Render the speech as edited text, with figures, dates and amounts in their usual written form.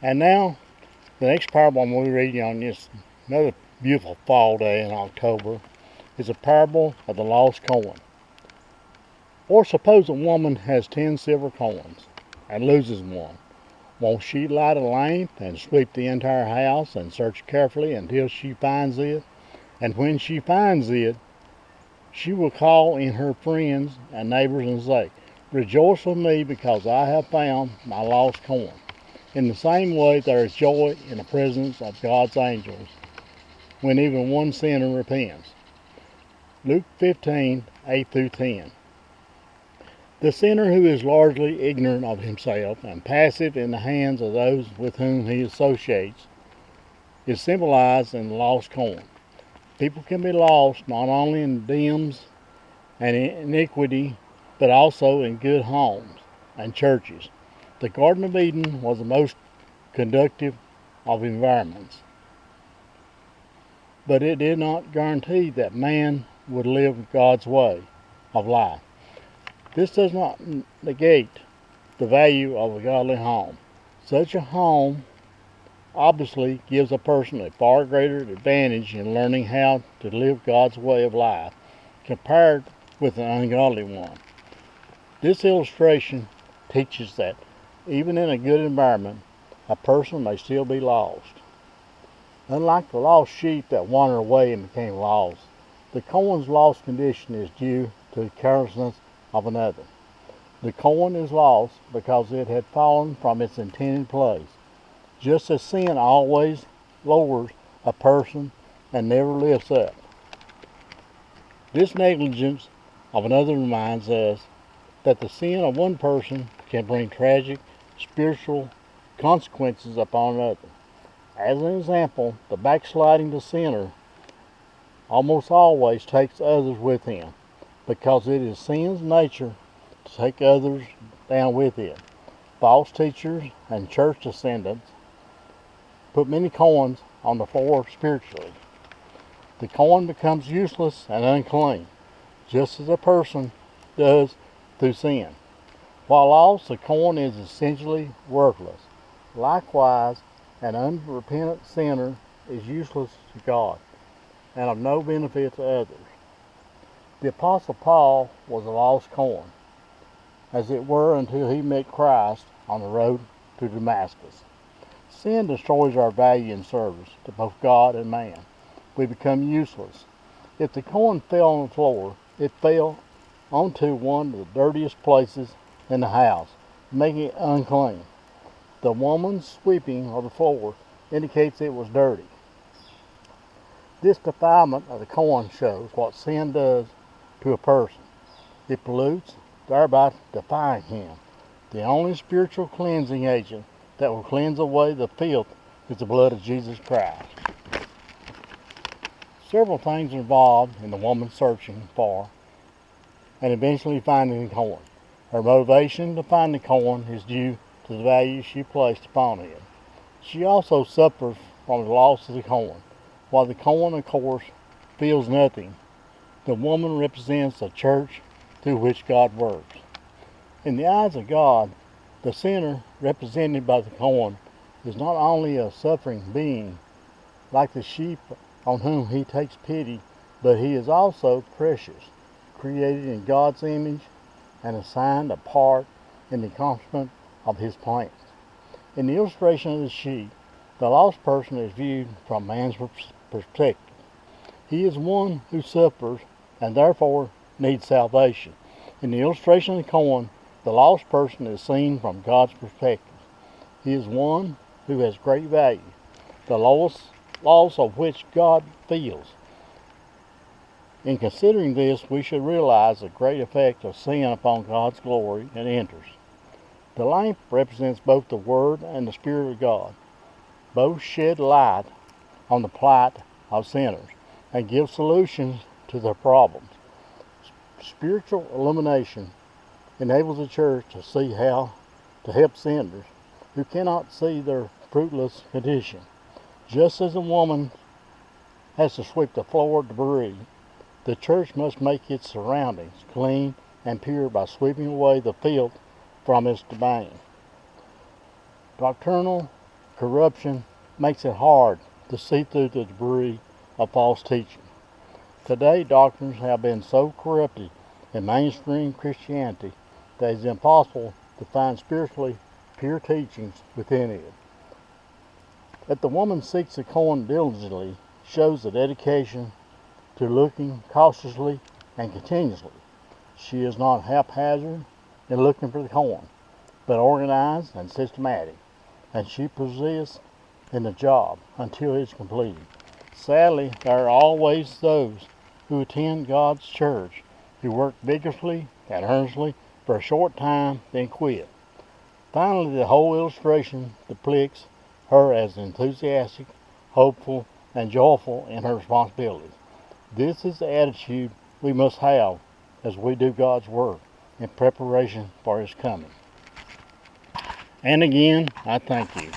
And now, the next parable I'm going to be reading on this another beautiful fall day in October is a parable of the lost coin. Or suppose a woman has 10 silver coins and loses one. Won't she light a lamp and sweep the entire house and search carefully until she finds it? And when she finds it, she will call in her friends and neighbors and say, "Rejoice with me because I have found my lost coin." In the same way, there is joy in the presence of God's angels when even one sinner repents. Luke 15:8-10. The sinner who is largely ignorant of himself and passive in the hands of those with whom he associates is symbolized in the lost coin. People can be lost not only in dens and iniquity, but also in good homes and churches. The Garden of Eden was the most conducive of environments, but it did not guarantee that man would live God's way of life. This does not negate the value of a godly home. Such a home obviously gives a person a far greater advantage in learning how to live God's way of life compared with an ungodly one. This illustration teaches that even in a good environment, a person may still be lost. Unlike the lost sheep that wandered away and became lost, the coin's lost condition is due to the carelessness of another. The coin is lost because it had fallen from its intended place, just as sin always lowers a person and never lifts up. This negligence of another reminds us that the sin of one person can bring tragic spiritual consequences upon another. As an example, the backsliding sinner almost always takes others with him, because it is sin's nature to take others down with it. False teachers and church descendants put many coins on the floor spiritually. The coin becomes useless and unclean, just as a person does through sin. While lost, the coin is essentially worthless. Likewise, an unrepentant sinner is useless to God and of no benefit to others. The Apostle Paul was a lost coin, as it were, until he met Christ on the road to Damascus. Sin destroys our value and service to both God and man. We become useless. If the coin fell on the floor, it fell onto one of the dirtiest places in the house, making it unclean. The woman's sweeping of the floor indicates it was dirty. This defilement of the coin shows what sin does to a person. It pollutes, thereby defying him. The only spiritual cleansing agent that will cleanse away the filth is the blood of Jesus Christ. Several things involved in the woman searching for and eventually finding the coin. Her motivation to find the coin is due to the value she placed upon it. She also suffers from the loss of the coin. While the coin, of course, feels nothing, the woman represents the church through which God works. In the eyes of God, the sinner, represented by the coin, is not only a suffering being, like the sheep on whom he takes pity, but he is also precious, created in God's image and assigned a part in the accomplishment of his plans. In the illustration of the sheep, the lost person is viewed from man's perspective. He is one who suffers and therefore needs salvation. In the illustration of the coin, the lost person is seen from God's perspective. He is one who has great value, the loss of which God feels. In considering this, we should realize the great effect of sin upon God's glory and interest. The lamp represents both the Word and the Spirit of God. Both shed light on the plight of sinners and give solutions to their problems. Spiritual illumination enables the church to see how to help sinners who cannot see their fruitless condition. Just as a woman has to sweep the floor of debris, the church must make its surroundings clean and pure by sweeping away the filth from its domain. Doctrinal corruption makes it hard to see through the debris of false teaching. Today, doctrines have been so corrupted in mainstream Christianity that it is impossible to find spiritually pure teachings within it. That the woman seeks the coin diligently shows the dedication to looking cautiously and continuously. She is not haphazard in looking for the coin, but organized and systematic, and she persists in the job until it is completed. Sadly, there are always those who attend God's church who work vigorously and earnestly for a short time, then quit. Finally, the whole illustration depicts her as enthusiastic, hopeful, and joyful in her responsibilities. This is the attitude we must have as we do God's work in preparation for His coming. And again, I thank you.